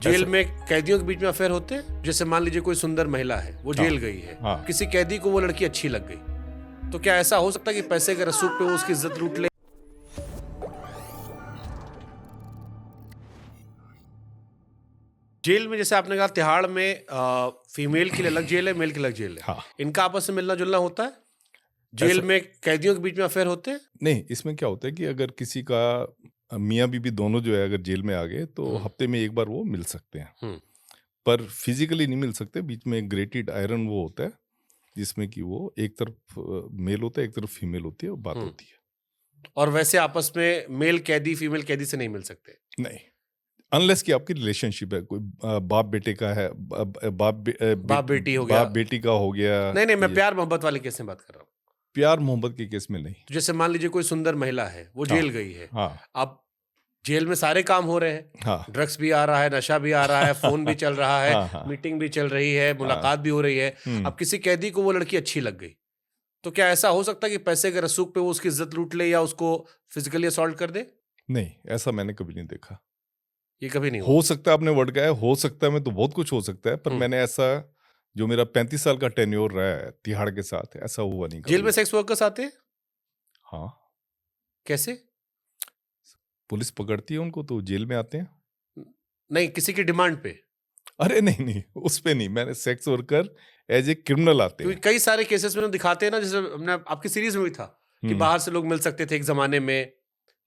Jail में कैदियों के बीच में अफेयर होते हैं। जैसे मान लीजिए कोई सुंदर महिला है, वो जेल गई है, किसी कैदी को वो लड़की अच्छी लग गई, तो क्या ऐसा हो सकता है कि पैसे के रसूख पे वो उसकी इज्जत लूट ले? जेल में जैसे आपने कहा तिहाड़ में फीमेल के लिए अलग जेल है, मेल के लिए अलग जेल है। इनका आपस में मिलना जुलना होता है? जेल में कैदियों के बीच में अफेयर होते हैं? नहीं, इसमें क्या होता है कि अगर किसी का मियाँ बीवी दोनों जो है अगर जेल में आ गए तो हफ्ते में एक बार वो मिल सकते हैं, पर फिजिकली नहीं मिल सकते। बीच में एक ग्रेटेड आयरन वो होता है जिसमें कि वो एक तरफ मेल होता है, एक तरफ फीमेल होती है और बात होती है। और वैसे आपस में मेल कैदी फीमेल कैदी से नहीं मिल सकते? नहीं, अनलेस कि आपकी रिलेशनशिप है, कोई बाप बेटे का है, बाप बेटी हो गया, बाप बेटी का हो गया। नहीं मैं प्यार मोहब्बत वाले केस में बात कर रहा हूँ। प्यार मोहब्बत के केस में नहीं। तो जैसे मान लीजिए कोई सुंदर महिला है, वो जेल गई है, हाँ, अब जेल में सारे काम हो रहे हैं, हाँ, ड्रग्स भी आ रहा है, नशा भी आ रहा है, फोन भी चल रहा है, हाँ, मीटिंग भी चल रही है, मुलाकात भी हो रही है। अब किसी कैदी को वो लड़की अच्छी लग गई, तो क्या ऐसा हो सकता है कि पैसे के रसूख पे वो उसकी इज्जत लूट ले या उसको फिजिकली असॉल्ट कर दे? नहीं, ऐसा मैंने कभी नहीं देखा। ये कभी नहीं हुआ? हो सकता है, आपने वर्ड कहा है, हो सकता है, में तो बहुत कुछ हो सकता है, पर मैंने ऐसा, जो मेरा 35 साल का टेन्योर रहा है तिहाड़ के साथ, ऐसा हुआ नहीं जेल में कभी। सेक्स वर्कर्स आते हैं? हाँ, कैसे? पुलिस पकड़ती है उनको तो जेल में आते हैं। नहीं, किसी की डिमांड पे? अरे नहीं नहीं, उस पे नहीं, मैंने sex worker as a criminal आते क्योंकि हैं। कई सारे केसेस में दिखाते हैं ना, जैसे हमने आपकी सीरीज में भी था कि बाहर से लोग मिल सकते थे एक जमाने में,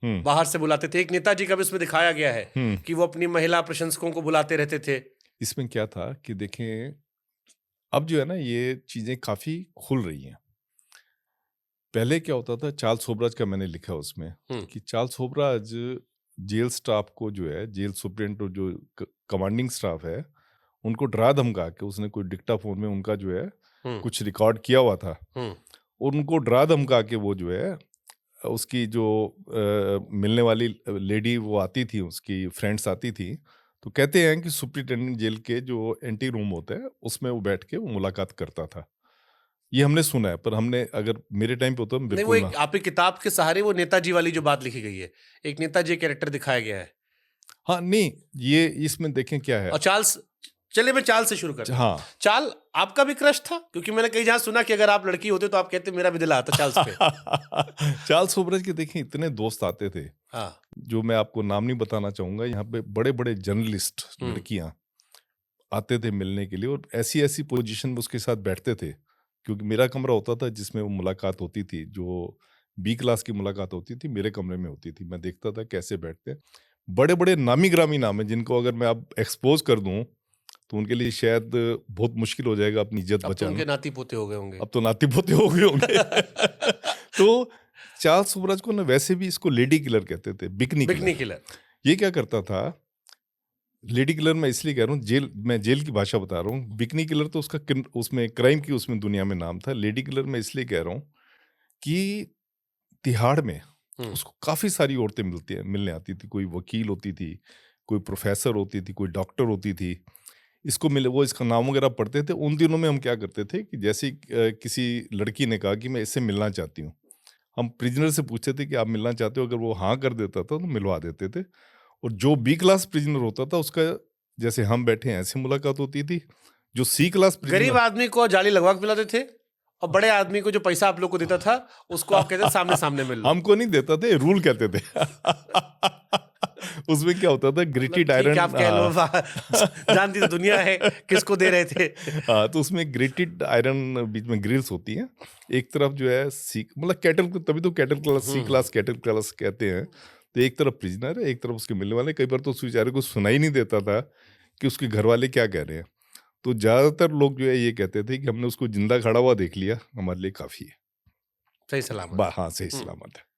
बाहर से बुलाते थे। एक नेताजी का भी उसमें दिखाया गया है कि वो अपनी महिला प्रशंसकों को बुलाते रहते थे। इसमें क्या था कि देखें, अब जो है ना ये चीजें काफी खुल रही हैं। पहले क्या होता था, चार्ल्स सोबराज का मैंने लिखा उसमें कि चार्ल्स सोबराज जेल स्टाफ को जो है, जेल सुप्रिंटेंडेंट और जो कमांडिंग स्टाफ है, उनको डरा धमका के उसने कोई डिक्टाफोन में उनका जो है कुछ रिकॉर्ड किया हुआ था, और उनको डरा धमका के वो जो है उसकी जो मिलने वाली लेडी वो आती थी, उसकी फ्रेंड्स आती थी, तो कहते हैं कि सुप्रिंटेंडेंट जेल के जो एंटी रूम होता है उसमें वो बैठ के वो मुलाकात करता था। ये हमने सुना है, पर हमने, अगर मेरे टाइम पे होता नहीं, वो बिल्कुल ना। एक आपकी किताब के सहारे वो नेताजी वाली जो बात लिखी गई है, एक नेताजी कैरेक्टर दिखाया गया है। हाँ, नहीं, ये इसमें देखें क्या है। और चार्ल्स, चलिए मैं चार्ल्स से शुरू करता हूं। हाँ, चार्ल आपका भी क्रश था? क्योंकि मैंने कहीं जहां सुना कि अगर आप लड़की होते तो आप कहते मेरा भी दिल आता चार्ल्स पे। चार्ल्स सोबराज के देखें इतने दोस्त आते थे, हाँ, जो मैं आपको नाम नहीं बताना चाहूंगा। यहाँ पे बड़े बड़े जर्नलिस्ट लड़कियां आते थे मिलने के लिए, और ऐसी ऐसी पोजीशन में उसके साथ बैठते थे, क्योंकि मेरा कमरा होता था जिसमें वो मुलाकात होती थी, जो बी क्लास की मुलाकात होती थी मेरे कमरे में होती थी। मैं देखता था कैसे बैठते हैं। बड़े बड़े नामी ग्रामी नाम है जिनको अगर मैं अब एक्सपोज कर दूं तो उनके लिए शायद बहुत मुश्किल हो जाएगा अपनी इज्जत अब तो बचाना। उनके नाती पोते हो गए होंगे। अब तो नाती पोते हो गए होंगे। तो चार्ल्स सोबराज को ना वैसे भी इसको लेडी किलर कहते थे, बिकनी बिकनी किलर। किलर। ये क्या करता था, लेडी किलर मैं इसलिए कह रहा हूँ, मैं जेल की भाषा बता रहा हूँ। बिकनी किलर तो उसका उसमें क्राइम की उसमें दुनिया में नाम था। लेडी किलर मैं इसलिए कह रहा हूँ कि तिहाड़ में उसको काफी सारी औरतें मिलने आती थी। कोई वकील होती थी, कोई प्रोफेसर होती थी, कोई डॉक्टर होती थी। इसको मिले, वो इसका नाम वगैरह पढ़ते थे। उन दिनों में हम क्या करते थे कि जैसे किसी लड़की ने कहा कि मैं इससे मिलना चाहती हूँ, हम प्रिजनर से पूछते थे कि आप मिलना चाहते हो। अगर वो हाँ कर देता था तो मिलवा देते थे। और जो बी क्लास प्रिजनर होता था उसका, जैसे हम बैठे हैं ऐसे मुलाकात होती थी। जो सी क्लास गरीब प्रिजनर, आदमी को जाली लगवा के पिलाते थे, और बड़े आदमी को जो पैसा आप लोग को देता था उसको आप कहते थे सामने सामने मिल लो। हमको नहीं देता थे, रूल कहते थे। उसमें क्या होता था, ग्रिटेड ठीक है, आयरन। आप कह लो। जानती तो दुनिया है किसको दे रहे थे। हाँ, तो उसमें ग्रेटेड आयरन बीच में ग्रिल्स होती हैं। एक तरफ जो है सी, मतलब कैटल, तभी तो कैटल क्लास, सी क्लास कैटल क्लास कहते हैं। तो एक तरफ प्रिजनर है, एक तरफ उसके मिलने वाले। कई बार तो उस बेचारे को सुनाई नहीं देता था कि उसके घर वाले क्या कह रहे हैं। तो ज्यादातर लोग जो है ये कहते थे कि हमने उसको जिंदा खड़ा हुआ देख लिया, हमारे लिए काफी है। सही सलामत। हाँ, सही सलामत है।